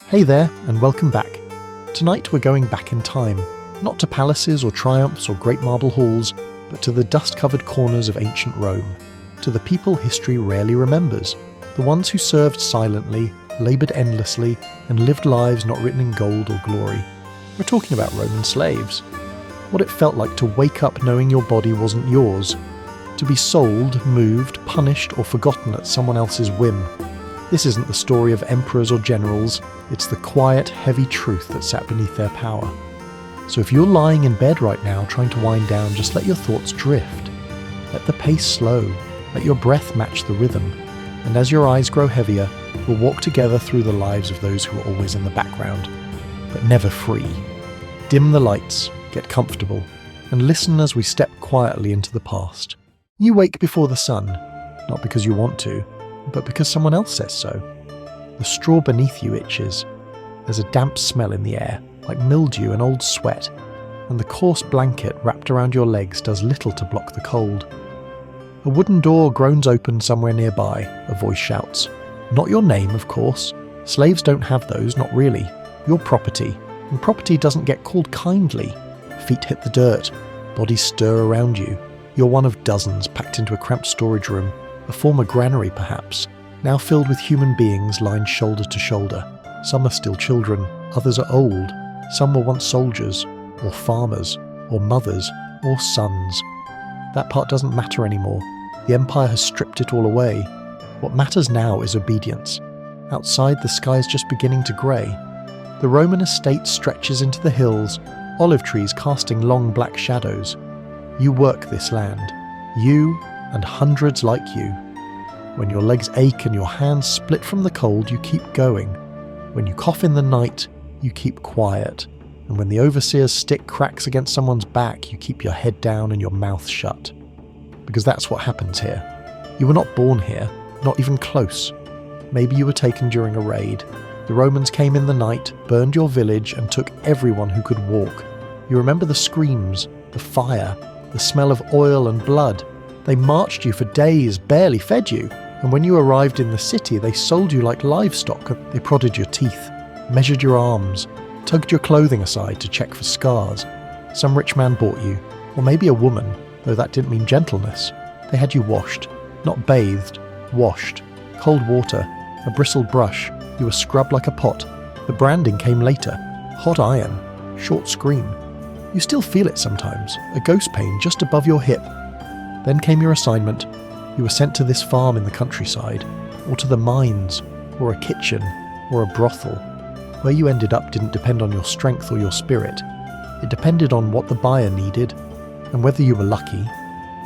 Hey there, and welcome back. Tonight we're going back in time, not to palaces or triumphs or great marble halls, but to the dust-covered corners of ancient Rome, to the people history rarely remembers, the ones who served silently, laboured endlessly, and lived lives not written in gold or glory. We're talking about Roman slaves. What it felt like to wake up knowing your body wasn't yours, to be sold, moved, punished, or forgotten at someone else's whim. This isn't the story of emperors or generals, it's the quiet, heavy truth that sat beneath their power. So if you're lying in bed right now trying to wind down, just let your thoughts drift. Let the pace slow, let your breath match the rhythm, and as your eyes grow heavier, we'll walk together through the lives of those who are always in the background, but never free. Dim the lights, get comfortable, and listen as we step quietly into the past. You wake before the sun, not because you want to, but because someone else says so. The straw beneath you itches. There's a damp smell in the air, like mildew and old sweat, and the coarse blanket wrapped around your legs does little to block the cold. A wooden door groans open somewhere nearby, a voice shouts. Not your name, of course. Slaves don't have those, not really. You're property, and property doesn't get called kindly. Feet hit the dirt, bodies stir around you. You're one of dozens packed into a cramped storage room, a former granary perhaps, now filled with human beings lined shoulder to shoulder. Some are still children, others are old, some were once soldiers, or farmers, or mothers, or sons. That part doesn't matter anymore. The empire has stripped it all away. What matters now is obedience. Outside, the sky is just beginning to grey. The Roman estate stretches into the hills, olive trees casting long black shadows. You work this land. You and hundreds like you. When your legs ache and your hands split from the cold, you keep going. When you cough in the night, you keep quiet. And when the overseer's stick cracks against someone's back, you keep your head down and your mouth shut. Because that's what happens here. You were not born here, not even close. Maybe you were taken during a raid. The Romans came in the night, burned your village, and took everyone who could walk. You remember the screams, the fire, the smell of oil and blood. They marched you for days, barely fed you, and when you arrived in the city, they sold you like livestock. They prodded your teeth, measured your arms, tugged your clothing aside to check for scars. Some rich man bought you, or maybe a woman, though that didn't mean gentleness. They had you washed, not bathed, washed. Cold water, a bristled brush, you were scrubbed like a pot. The branding came later, hot iron, short scream. You still feel it sometimes, a ghost pain just above your hip. Then came your assignment. You were sent to this farm in the countryside, or to the mines, or a kitchen, or a brothel. Where you ended up didn't depend on your strength or your spirit. It depended on what the buyer needed, and whether you were lucky.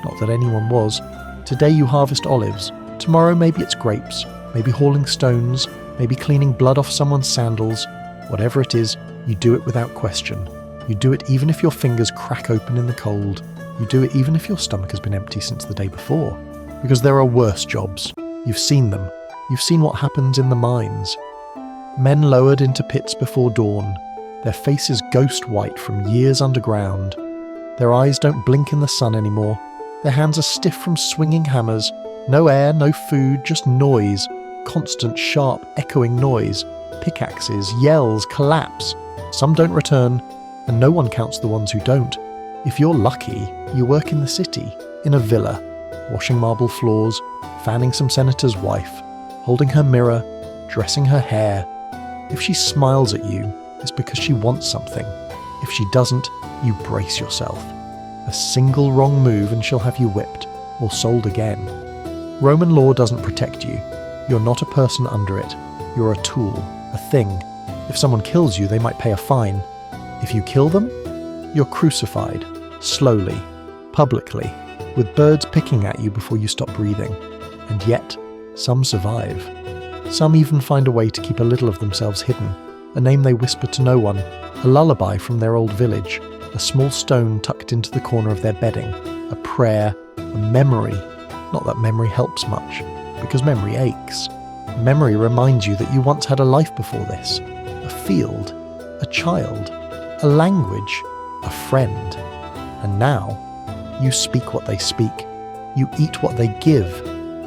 Not that anyone was. Today you harvest olives. Tomorrow maybe it's grapes, maybe hauling stones, maybe cleaning blood off someone's sandals. Whatever it is, you do it without question. You do it even if your fingers crack open in the cold. You do it even if your stomach has been empty since the day before. Because there are worse jobs. You've seen them. You've seen what happens in the mines. Men lowered into pits before dawn, their faces ghost white from years underground. Their eyes don't blink in the sun anymore. Their hands are stiff from swinging hammers. No air, no food, just noise. Constant, sharp, echoing noise. Pickaxes, yells, collapse. Some don't return, and no one counts the ones who don't. If you're lucky, you work in the city, in a villa, washing marble floors, fanning some senator's wife, holding her mirror, dressing her hair. If she smiles at you, it's because she wants something. If she doesn't, you brace yourself. A single wrong move and she'll have you whipped, or sold again. Roman law doesn't protect you. You're not a person under it. You're a tool, a thing. If someone kills you, they might pay a fine. If you kill them, you're crucified, slowly, publicly, with birds picking at you before you stop breathing. And yet, some survive. Some even find a way to keep a little of themselves hidden, a name they whisper to no one, a lullaby from their old village, a small stone tucked into the corner of their bedding, a prayer, a memory. Not that memory helps much, because memory aches. Memory reminds you that you once had a life before this, a field, a child, a language, a friend. And now, you speak what they speak, you eat what they give,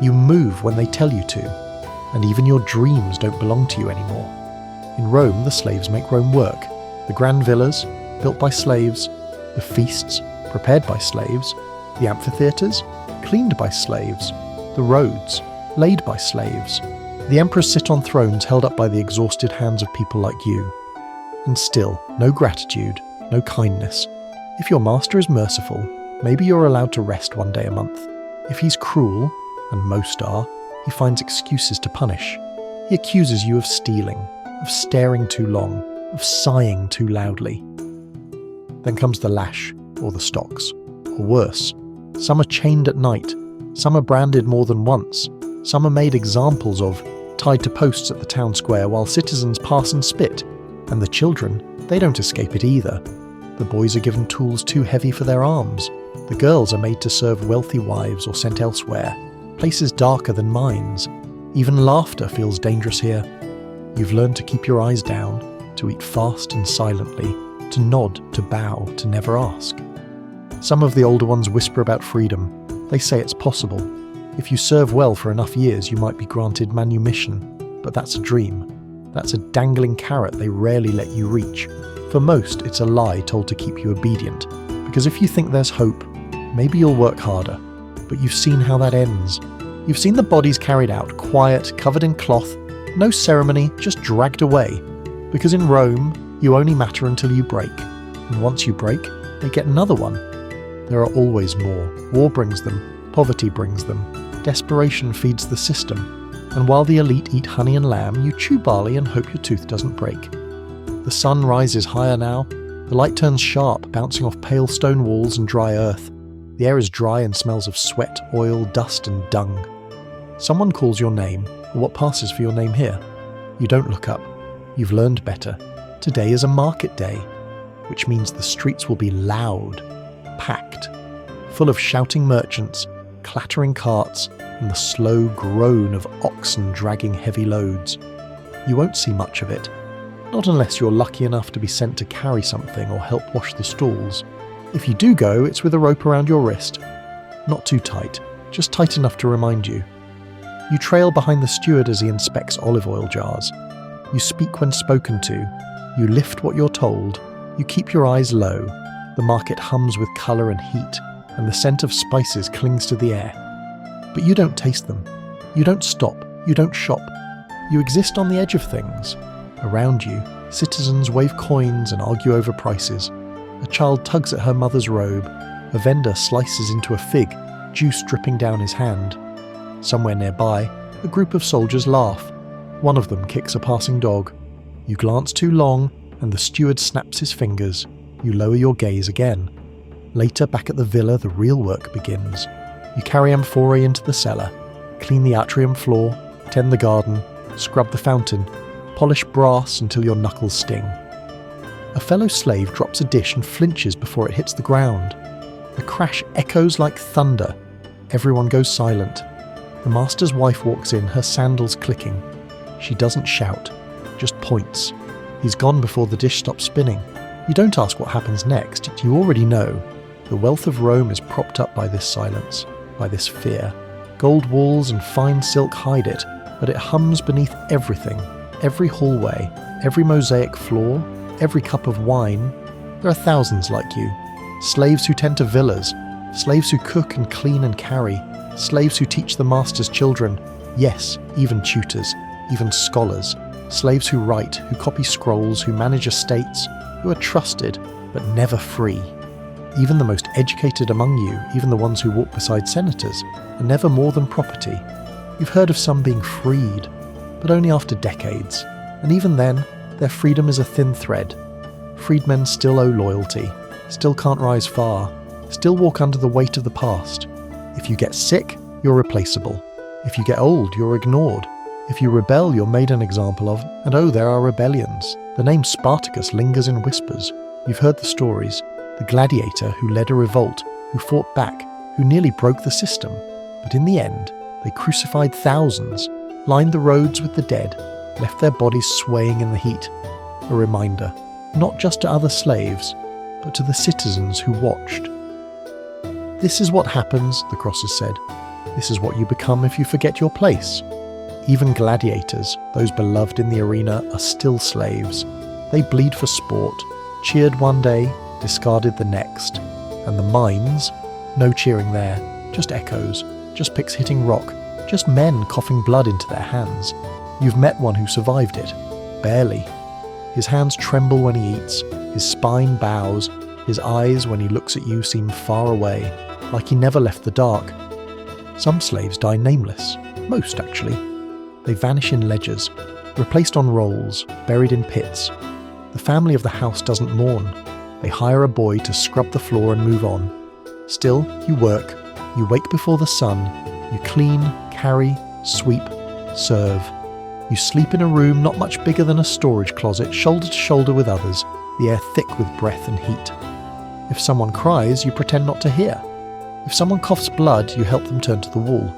you move when they tell you to, and even your dreams don't belong to you anymore. In Rome, the slaves make Rome work. The grand villas, built by slaves, the feasts, prepared by slaves, the amphitheatres, cleaned by slaves, the roads, laid by slaves. The emperors sit on thrones held up by the exhausted hands of people like you. And still, no gratitude, no kindness. If your master is merciful, maybe you're allowed to rest one day a month. If he's cruel, and most are, he finds excuses to punish. He accuses you of stealing, of staring too long, of sighing too loudly. Then comes the lash, or the stocks, or worse. Some are chained at night, some are branded more than once, some are made examples of, tied to posts at the town square while citizens pass and spit, and the children, they don't escape it either. The boys are given tools too heavy for their arms, the girls are made to serve wealthy wives or sent elsewhere, places darker than mines. Even laughter feels dangerous here. You've learned to keep your eyes down, to eat fast and silently, to nod, to bow, to never ask. Some of the older ones whisper about freedom. They say it's possible. If you serve well for enough years, you might be granted manumission. But that's a dream. That's a dangling carrot they rarely let you reach. For most, it's a lie told to keep you obedient. Because if you think there's hope, maybe you'll work harder. But you've seen how that ends. You've seen the bodies carried out, quiet, covered in cloth, no ceremony, just dragged away. Because in Rome, you only matter until you break. And once you break, they get another one. There are always more. War brings them, poverty brings them, desperation feeds the system. And while the elite eat honey and lamb, you chew barley and hope your tooth doesn't break. The sun rises higher now, the light turns sharp, bouncing off pale stone walls and dry earth. The air is dry and smells of sweat, oil, dust and dung. Someone calls your name, or what passes for your name here. You don't look up. You've learned better. Today is a market day, which means the streets will be loud, packed, full of shouting merchants, clattering carts, and the slow groan of oxen dragging heavy loads. You won't see much of it, not unless you're lucky enough to be sent to carry something or help wash the stalls. If you do go, it's with a rope around your wrist. Not too tight, just tight enough to remind you. You trail behind the steward as he inspects olive oil jars. You speak when spoken to. You lift what you're told. You keep your eyes low. The market hums with colour and heat, and the scent of spices clings to the air. But you don't taste them. You don't stop. You don't shop. You exist on the edge of things. Around you, citizens wave coins and argue over prices. A child tugs at her mother's robe. A vendor slices into a fig, juice dripping down his hand. Somewhere nearby, a group of soldiers laugh. One of them kicks a passing dog. You glance too long, and the steward snaps his fingers. You lower your gaze again. Later, back at the villa, the real work begins. You carry amphorae into the cellar, clean the atrium floor, tend the garden, scrub the fountain, polish brass until your knuckles sting. A fellow slave drops a dish and flinches before it hits the ground. The crash echoes like thunder. Everyone goes silent. The master's wife walks in, her sandals clicking. She doesn't shout, just points. He's gone before the dish stops spinning. You don't ask what happens next, you already know. The wealth of Rome is propped up by this silence, by this fear. Gold walls and fine silk hide it, but it hums beneath everything, every hallway, every mosaic floor, every cup of wine. There are thousands like you. Slaves who tend to villas, slaves who cook and clean and carry, slaves who teach the master's children, yes, even tutors, even scholars, slaves who write, who copy scrolls, who manage estates, who are trusted, but never free. Even the most educated among you, even the ones who walk beside senators, are never more than property. You've heard of some being freed, but only after decades, and even then, their freedom is a thin thread. Freedmen still owe loyalty, still can't rise far, still walk under the weight of the past. If you get sick, you're replaceable. If you get old, you're ignored. If you rebel, you're made an example of, and oh, there are rebellions. The name Spartacus lingers in whispers. You've heard the stories. The gladiator who led a revolt, who fought back, who nearly broke the system. But in the end, they crucified thousands, lined the roads with the dead, left their bodies swaying in the heat. A reminder, not just to other slaves, but to the citizens who watched. This is what happens, the crosses said. This is what you become if you forget your place. Even gladiators, those beloved in the arena, are still slaves. They bleed for sport, cheered one day, discarded the next. And the mines? No cheering there, just echoes, just picks hitting rock, just men coughing blood into their hands. You've met one who survived it. Barely. His hands tremble when he eats, his spine bows, his eyes when he looks at you seem far away, like he never left the dark. Some slaves die nameless, most actually. They vanish in ledgers, replaced on rolls, buried in pits. The family of the house doesn't mourn. They hire a boy to scrub the floor and move on. Still, you work, you wake before the sun, you clean, carry, sweep, serve. You sleep in a room not much bigger than a storage closet, shoulder to shoulder with others, the air thick with breath and heat. If someone cries, you pretend not to hear. If someone coughs blood, you help them turn to the wall.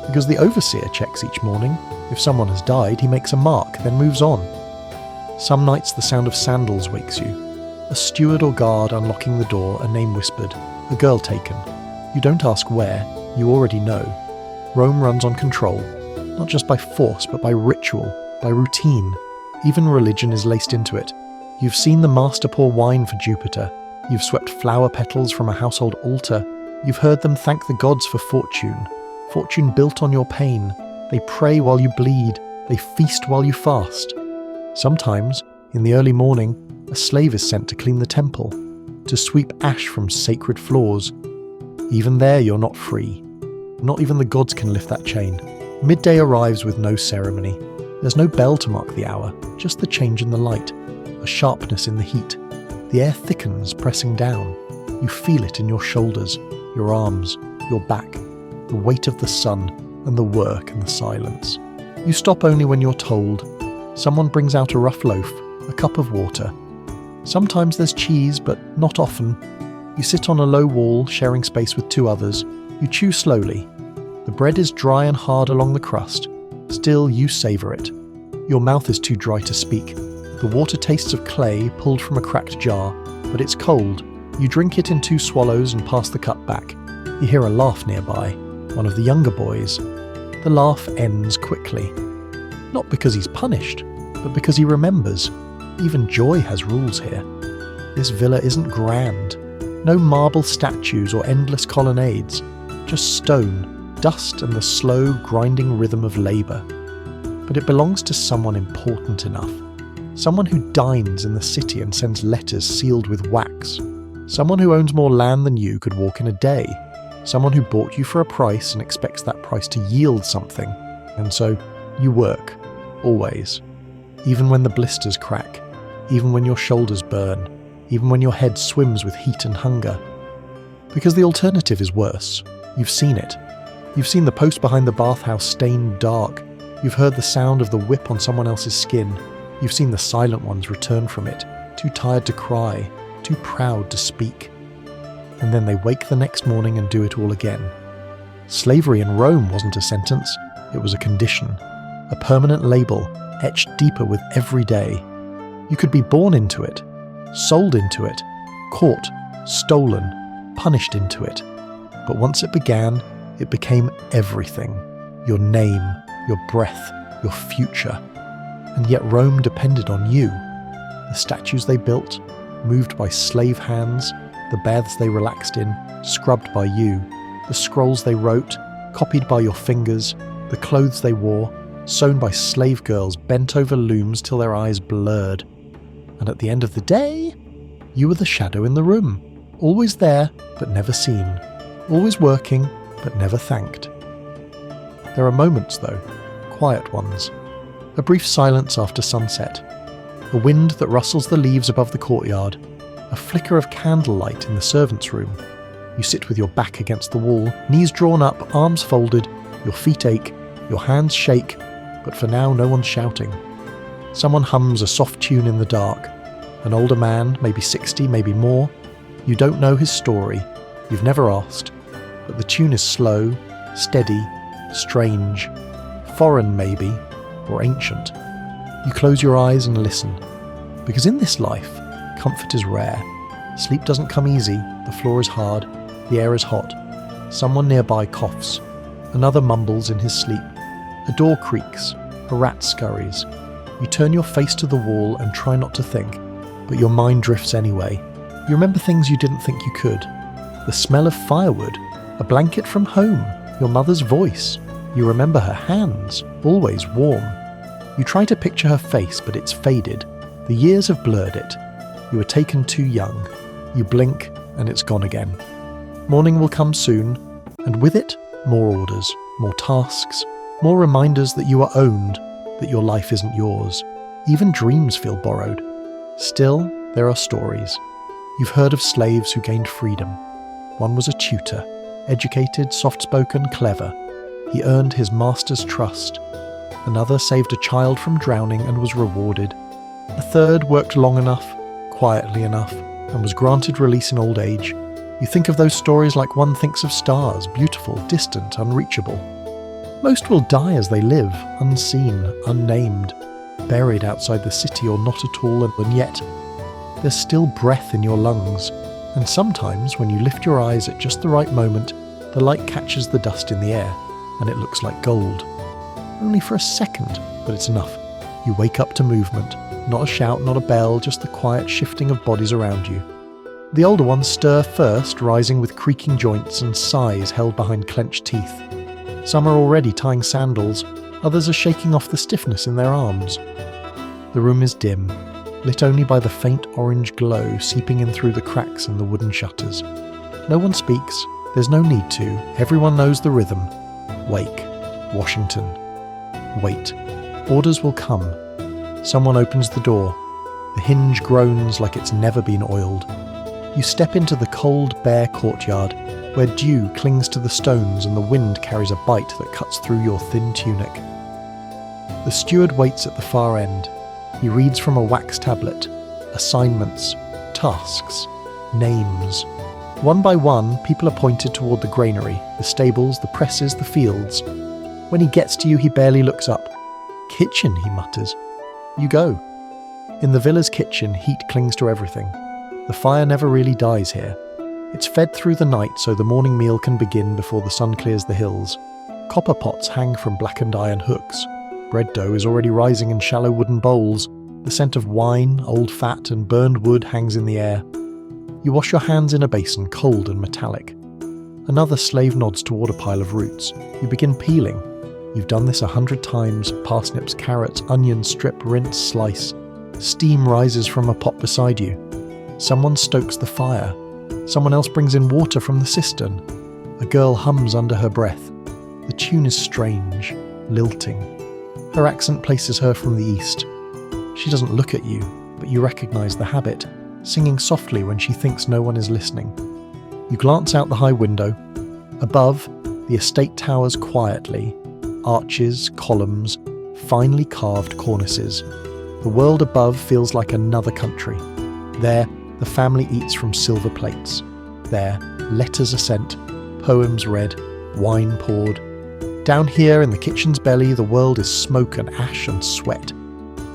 Because the overseer checks each morning. If someone has died, he makes a mark, then moves on. Some nights the sound of sandals wakes you. A steward or guard unlocking the door, a name whispered, a girl taken. You don't ask where, you already know. Rome runs on control, not just by force, but by ritual, by routine. Even religion is laced into it. You've seen the master pour wine for Jupiter. You've swept flower petals from a household altar. You've heard them thank the gods for fortune. Fortune built on your pain. They pray while you bleed. They feast while you fast. Sometimes, in the early morning, a slave is sent to clean the temple, to sweep ash from sacred floors. Even there you're not free. Not even the gods can lift that chain. Midday arrives with no ceremony. There's no bell to mark the hour, just the change in the light, a sharpness in the heat. The air thickens, pressing down. You feel it in your shoulders, your arms, your back, the weight of the sun and the work and the silence. You stop only when you're told. Someone brings out a rough loaf, a cup of water. Sometimes there's cheese, but not often. You sit on a low wall, sharing space with two others. You chew slowly. The bread is dry and hard along the crust. Still, you savour it. Your mouth is too dry to speak. The water tastes of clay pulled from a cracked jar, but it's cold. You drink it in 2 swallows and pass the cup back. You hear a laugh nearby, one of the younger boys. The laugh ends quickly. Not because he's punished, but because he remembers. Even joy has rules here. This villa isn't grand. No marble statues or endless colonnades. Just stone, dust and the slow, grinding rhythm of labour. But it belongs to someone important enough. Someone who dines in the city and sends letters sealed with wax. Someone who owns more land than you could walk in a day. Someone who bought you for a price and expects that price to yield something. And so, you work. Always. Even when the blisters crack. Even when your shoulders burn. Even when your head swims with heat and hunger. Because the alternative is worse. You've seen it. You've seen the post behind the bathhouse stained dark. You've heard the sound of the whip on someone else's skin. You've seen the silent ones return from it, too tired to cry, too proud to speak. And then they wake the next morning and do it all again. Slavery in Rome wasn't a sentence, it was a condition. A permanent label, etched deeper with every day. You could be born into it, sold into it, caught, stolen, punished into it. But once it began, it became everything. Your name, your breath, your future. And yet Rome depended on you. The statues they built, moved by slave hands, the baths they relaxed in, scrubbed by you, the scrolls they wrote, copied by your fingers, the clothes they wore, sewn by slave girls bent over looms till their eyes blurred. And at the end of the day, you were the shadow in the room, always there but never seen, always working but never thanked. There are moments though, quiet ones. A brief silence after sunset. A wind that rustles the leaves above the courtyard. A flicker of candlelight in the servants' room. You sit with your back against the wall, knees drawn up, arms folded, your feet ache, your hands shake, but for now no one's shouting. Someone hums a soft tune in the dark. An older man, maybe 60, maybe more. You don't know his story. You've never asked. But the tune is slow, steady, strange, foreign maybe, or ancient. You close your eyes and listen. Because in this life, comfort is rare. Sleep doesn't come easy, the floor is hard, the air is hot. Someone nearby coughs. Another mumbles in his sleep. A A door creaks, a rat scurries. You turn your face to the wall and try not to think, but your mind drifts anyway. You remember things you didn't think you could. The smell of firewood, a blanket from home, your mother's voice. You remember her hands, always warm. You try to picture her face, but it's faded. The years have blurred it. You were taken too young. You blink, and it's gone again. Morning will come soon, and with it, more orders, more tasks, more reminders that you are owned, that your life isn't yours. Even dreams feel borrowed. Still, there are stories. You've heard of slaves who gained freedom. One was a tutor, educated, soft-spoken, clever. He earned his master's trust. Another saved a child from drowning and was rewarded. A third worked long enough, quietly enough, and was granted release in old age. You think of those stories like one thinks of stars, beautiful, distant, unreachable. Most will die as they live, unseen, unnamed, buried outside the city or not at all, and yet there's still breath in your lungs, and sometimes when you lift your eyes at just the right moment, the light catches the dust in the air, and it looks like gold. Only for a second, but it's enough. You wake up to movement, not a shout, not a bell, just the quiet shifting of bodies around you. The older ones stir first, rising with creaking joints and sighs held behind clenched teeth. Some are already tying sandals, others are shaking off the stiffness in their arms. The room is dim, lit only by the faint orange glow seeping in through the cracks in the wooden shutters. No one speaks, there's no need to, everyone knows the rhythm. Wake, Washington. Wait, orders will come. Someone opens the door. The hinge groans like it's never been oiled. You step into the cold, bare courtyard, where dew clings to the stones and the wind carries a bite that cuts through your thin tunic. The steward waits at the far end. He reads from a wax tablet. Assignments, tasks, names. One by one, people are pointed toward the granary, the stables, the presses, the fields. When he gets to you, he barely looks up. Kitchen, he mutters. You go. In the villa's kitchen, heat clings to everything. The fire never really dies here. It's fed through the night so the morning meal can begin before the sun clears the hills. Copper pots hang from blackened iron hooks. Bread dough is already rising in shallow wooden bowls. The scent of wine, old fat, and burned wood hangs in the air. You wash your hands in a basin, cold and metallic. Another slave nods toward a pile of roots. You begin peeling. You've done this 100 times. Parsnips, carrots, onions, strip, rinse, slice. Steam rises from a pot beside you. Someone stokes the fire. Someone else brings in water from the cistern. A girl hums under her breath. The tune is strange, lilting. Her accent places her from the east. She doesn't look at you, but you recognize the habit, singing softly when she thinks no one is listening. You glance out the high window. Above, the estate towers quietly. Arches, columns, finely carved cornices. The world above feels like another country. There, the family eats from silver plates. There, letters are sent, poems read, wine poured. Down here in the kitchen's belly, the world is smoke and ash and sweat.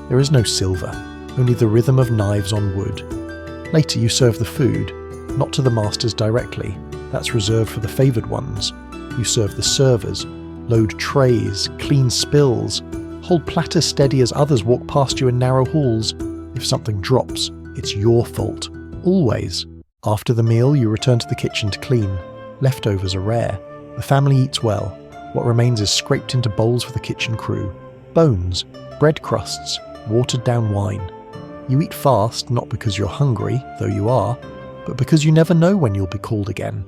There is no silver, only the rhythm of knives on wood. Later you serve the food, not to the masters directly. That's reserved for the favoured ones. You serve the servers, load trays, clean spills, hold platters steady as others walk past you in narrow halls. If something drops, it's your fault. Always. After the meal, you return to the kitchen to clean. Leftovers are rare. The family eats well. What remains is scraped into bowls for the kitchen crew. Bones, bread crusts, watered down wine. You eat fast, not because you're hungry, though you are, but because you never know when you'll be called again.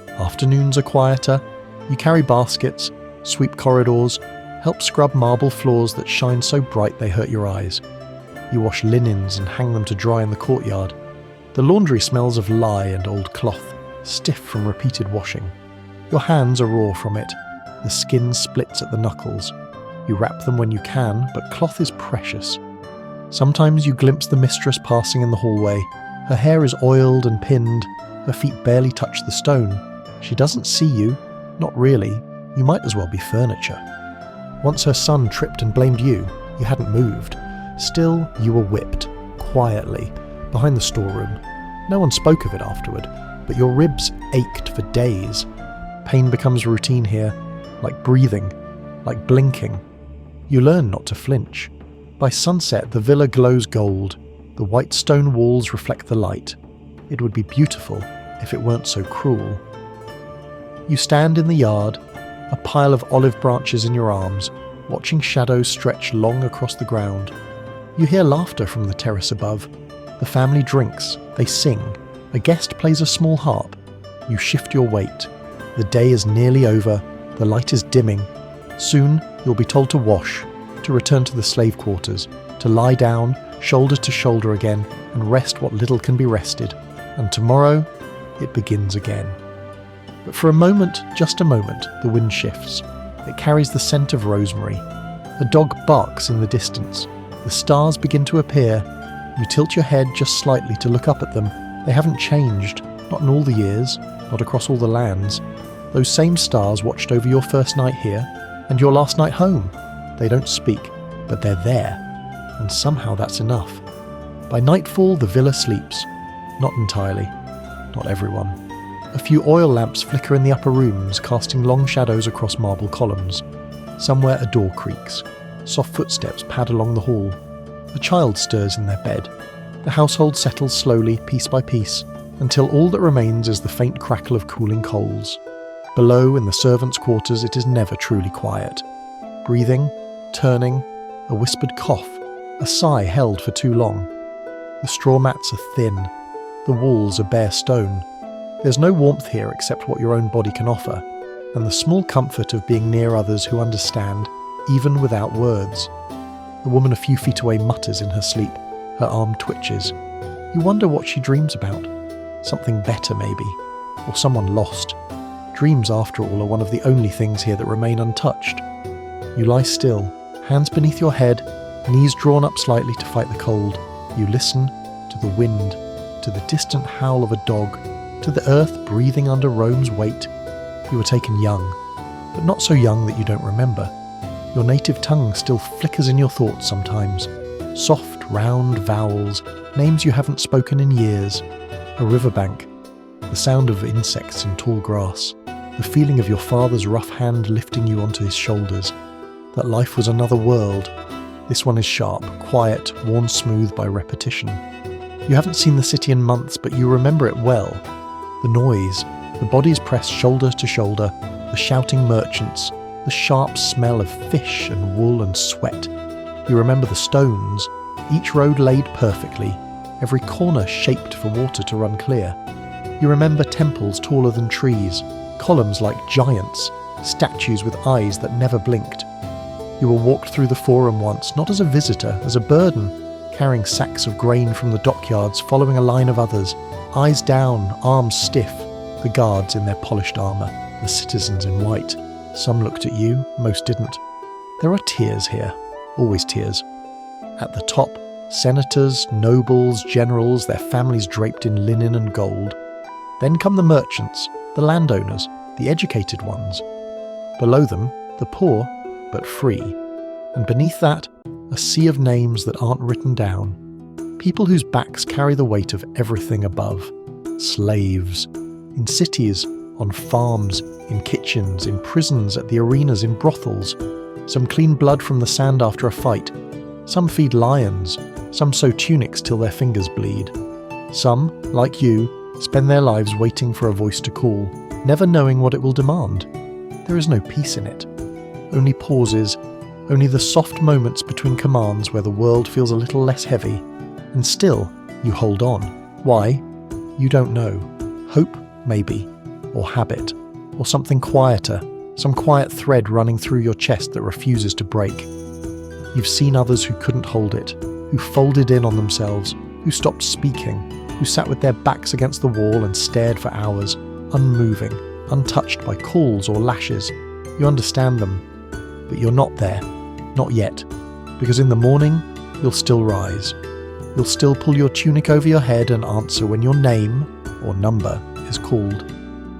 Afternoons are quieter. You carry baskets, sweep corridors, help scrub marble floors that shine so bright they hurt your eyes. You wash linens and hang them to dry in the courtyard. The laundry smells of lye and old cloth, stiff from repeated washing. Your hands are raw from it. The skin splits at the knuckles. You wrap them when you can, but cloth is precious. Sometimes you glimpse the mistress passing in the hallway. Her hair is oiled and pinned. Her feet barely touch the stone. She doesn't see you. Not really. You might as well be furniture. Once her son tripped and blamed you. You hadn't moved. Still, you were whipped, quietly, behind the storeroom. No one spoke of it afterward, but your ribs ached for days. Pain becomes routine here, like breathing, like blinking. You learn not to flinch. By sunset, the villa glows gold. The white stone walls reflect the light. It would be beautiful if it weren't so cruel. You stand in the yard, a pile of olive branches in your arms, watching shadows stretch long across the ground. You hear laughter from the terrace above. The family drinks, they sing. A guest plays a small harp. You shift your weight. The day is nearly over. The light is dimming. Soon you'll be told to wash, to return to the slave quarters, to lie down, shoulder to shoulder again, and rest what little can be rested. And tomorrow, it begins again. But for a moment, just a moment, the wind shifts. It carries the scent of rosemary. A dog barks in the distance. The stars begin to appear. You tilt your head just slightly to look up at them. They haven't changed, not in all the years, not across all the lands. Those same stars watched over your first night here, and your last night home. They don't speak, but they're there. And somehow that's enough. By nightfall, the villa sleeps. Not entirely. Not everyone. A few oil lamps flicker in the upper rooms, casting long shadows across marble columns. Somewhere a door creaks. Soft footsteps pad along the hall. A child stirs in their bed. The household settles slowly, piece by piece, until all that remains is the faint crackle of cooling coals. Below, in the servants' quarters, it is never truly quiet. Breathing, turning, a whispered cough, a sigh held for too long. The straw mats are thin. The walls are bare stone. There's no warmth here except what your own body can offer, and the small comfort of being near others who understand, even without words. The woman a few feet away mutters in her sleep. Her arm twitches. You wonder what she dreams about. Something better, maybe. Or someone lost. Dreams, after all, are one of the only things here that remain untouched. You lie still, hands beneath your head, knees drawn up slightly to fight the cold. You listen to the wind, to the distant howl of a dog, to the earth breathing under Rome's weight. You were taken young, but not so young that you don't remember. Your native tongue still flickers in your thoughts sometimes. Soft, round vowels, names you haven't spoken in years. A riverbank, the sound of insects in tall grass, the feeling of your father's rough hand lifting you onto his shoulders. That life was another world. This one is sharp, quiet, worn smooth by repetition. You haven't seen the city in months, but you remember it well. The noise, the bodies pressed shoulder to shoulder, the shouting merchants, the sharp smell of fish and wool and sweat. You remember the stones, each road laid perfectly, every corner shaped for water to run clear. You remember temples taller than trees, columns like giants, statues with eyes that never blinked. You were walked through the forum once, not as a visitor, as a burden, carrying sacks of grain from the dockyards, following a line of others, eyes down, arms stiff, the guards in their polished armour, the citizens in white. Some looked at you, most didn't. There are tiers here, always tiers. At the top, senators, nobles, generals, their families draped in linen and gold. Then come the merchants, the landowners, the educated ones. Below them, the poor, but free. And beneath that, a sea of names that aren't written down. People whose backs carry the weight of everything above. Slaves. In cities, on farms, in kitchens, in prisons, at the arenas, in brothels. Some clean blood from the sand after a fight. Some feed lions. Some sew tunics till their fingers bleed. Some, like you, spend their lives waiting for a voice to call, never knowing what it will demand. There is no peace in it. Only pauses, only the soft moments between commands where the world feels a little less heavy. And still, you hold on. Why? You don't know. Hope, maybe. Or habit. Or something quieter. Some quiet thread running through your chest that refuses to break. You've seen others who couldn't hold it, who folded in on themselves, who stopped speaking, who sat with their backs against the wall and stared for hours, unmoving, untouched by calls or lashes. You understand them, but you're not there, not yet, because in the morning, you'll still rise. You'll still pull your tunic over your head and answer when your name, or number, is called.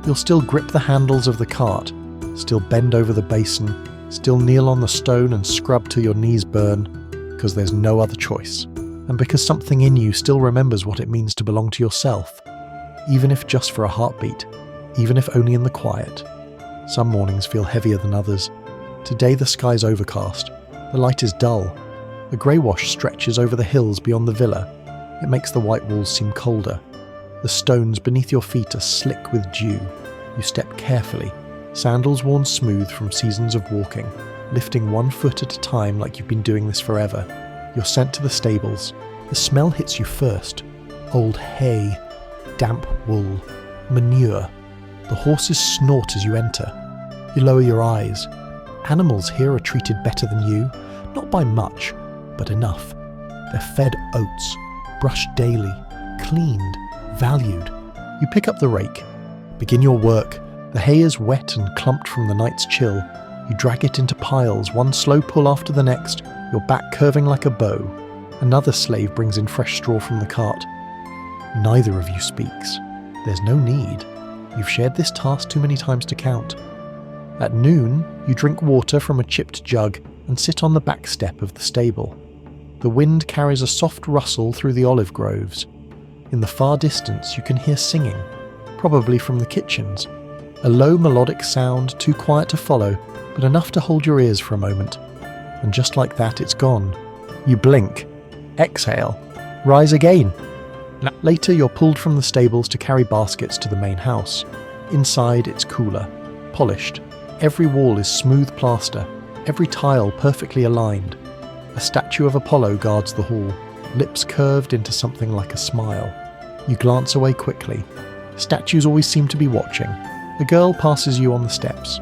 You'll still grip the handles of the cart, still bend over the basin, still kneel on the stone and scrub till your knees burn, because there's no other choice, and because something in you still remembers what it means to belong to yourself, even if just for a heartbeat, even if only in the quiet. Some mornings feel heavier than others. Today the sky's overcast. The light is dull. A grey wash stretches over the hills beyond the villa. It makes the white walls seem colder. The stones beneath your feet are slick with dew. You step carefully, sandals worn smooth from seasons of walking, lifting 1 foot at a time like you've been doing this forever. You're sent to the stables. The smell hits you first. Old hay, damp wool, manure. The horses snort as you enter. You lower your eyes. Animals here are treated better than you, not by much, but enough. They're fed oats, brushed daily, cleaned, valued. You pick up the rake. Begin your work. The hay is wet and clumped from the night's chill. You drag it into piles, one slow pull after the next, your back curving like a bow. Another slave brings in fresh straw from the cart. Neither of you speaks. There's no need. You've shared this task too many times to count. At noon, you drink water from a chipped jug and sit on the back step of the stable. The wind carries a soft rustle through the olive groves. In the far distance, you can hear singing, probably from the kitchens. A low melodic sound, too quiet to follow, but enough to hold your ears for a moment. And just like that, it's gone. You blink, exhale, rise again. Later, you're pulled from the stables to carry baskets to the main house. Inside, it's cooler, polished. Every wall is smooth plaster, every tile perfectly aligned. A statue of Apollo guards the hall, lips curved into something like a smile. You glance away quickly. Statues always seem to be watching. A girl passes you on the steps.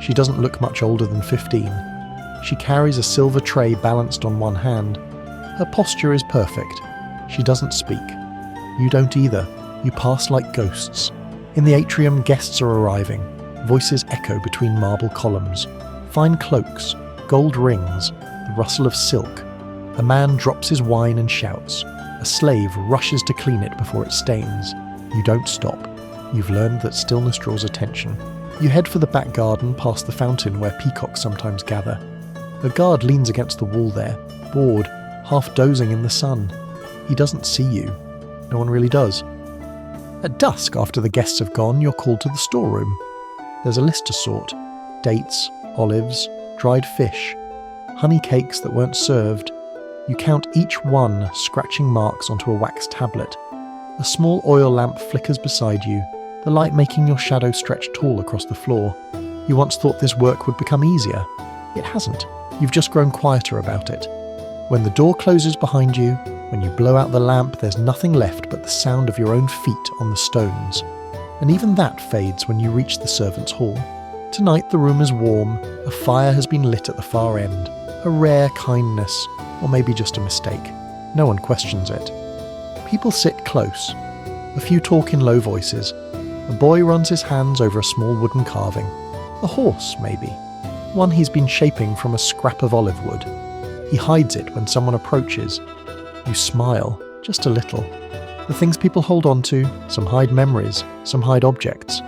She doesn't look much older than 15. She carries a silver tray balanced on one hand. Her posture is perfect. She doesn't speak. You don't either. You pass like ghosts. In the atrium, guests are arriving. Voices echo between marble columns. Fine cloaks, gold rings, the rustle of silk. A man drops his wine and shouts. A slave rushes to clean it before it stains. You don't stop. You've learned that stillness draws attention. You head for the back garden past the fountain where peacocks sometimes gather. A guard leans against the wall there, bored, half dozing in the sun. He doesn't see you. No one really does. At dusk, after the guests have gone, you're called to the storeroom. There's a list to sort. Dates, olives, dried fish, honey cakes that weren't served. You count each one, scratching marks onto a wax tablet. A small oil lamp flickers beside you, the light making your shadow stretch tall across the floor. You once thought this work would become easier. It hasn't. You've just grown quieter about it. When the door closes behind you, when you blow out the lamp, there's nothing left but the sound of your own feet on the stones. And even that fades when you reach the servants' hall. Tonight the room is warm, a fire has been lit at the far end. A rare kindness, or maybe just a mistake. No one questions it. People sit close. A few talk in low voices. A boy runs his hands over a small wooden carving. A horse, maybe. One he's been shaping from a scrap of olive wood. He hides it when someone approaches. You smile, just a little. The things people hold on to, some hide memories, some hide objects.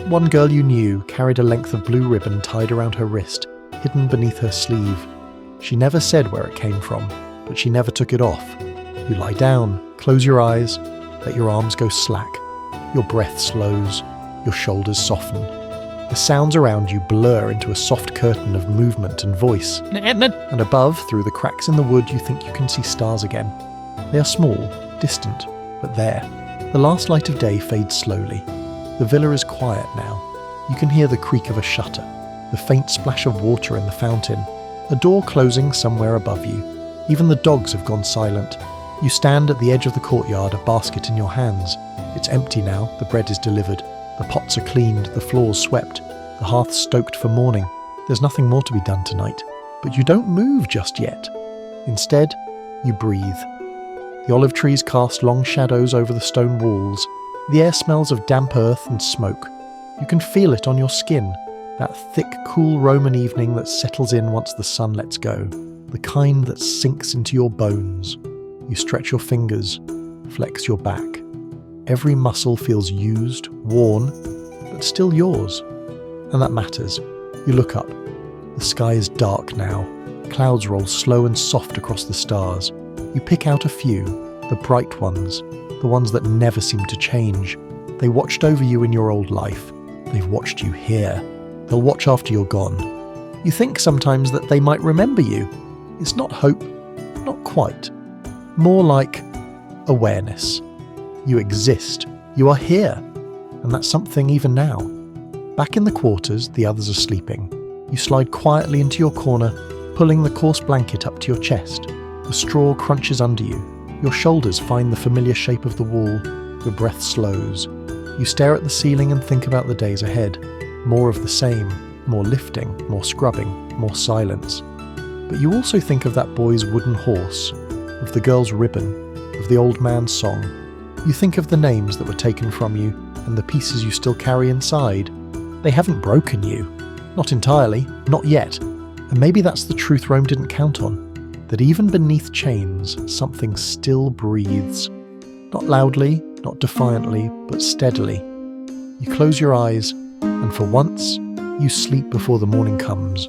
One girl you knew carried a length of blue ribbon tied around her wrist, hidden beneath her sleeve. She never said where it came from, but she never took it off. You lie down, close your eyes, let your arms go slack. Your breath slows, your shoulders soften. The sounds around you blur into a soft curtain of movement and voice. And above, through the cracks in the wood, you think you can see stars again. They are small, distant, but there. The last light of day fades slowly. The villa is quiet now. You can hear the creak of a shutter, the faint splash of water in the fountain, a door closing somewhere above you. Even the dogs have gone silent. You stand at the edge of the courtyard, a basket in your hands. It's empty now, the bread is delivered. The pots are cleaned, the floors swept, the hearth stoked for morning. There's nothing more to be done tonight. But you don't move just yet. Instead, you breathe. The olive trees cast long shadows over the stone walls. The air smells of damp earth and smoke. You can feel it on your skin, that thick, cool Roman evening that settles in once the sun lets go, the kind that sinks into your bones. You stretch your fingers, flex your back. Every muscle feels used, worn, but still yours. And that matters. You look up. The sky is dark now. Clouds roll slow and soft across the stars. You pick out a few, the bright ones, the ones that never seem to change. They watched over you in your old life. They've watched you here. They'll watch after you're gone. You think sometimes that they might remember you. It's not hope, not quite. More like awareness. You exist. You are here. And that's something even now. Back in the quarters, the others are sleeping. You slide quietly into your corner, pulling the coarse blanket up to your chest. The straw crunches under you. Your shoulders find the familiar shape of the wall. Your breath slows. You stare at the ceiling and think about the days ahead. More of the same. More lifting, more scrubbing, more silence. But you also think of that boy's wooden horse, of the girl's ribbon, of the old man's song. You think of the names that were taken from you and the pieces you still carry inside. They haven't broken you. Not entirely, not yet. And maybe that's the truth Rome didn't count on. That even beneath chains, something still breathes. Not loudly, not defiantly, but steadily. You close your eyes, and for once, you sleep before the morning comes.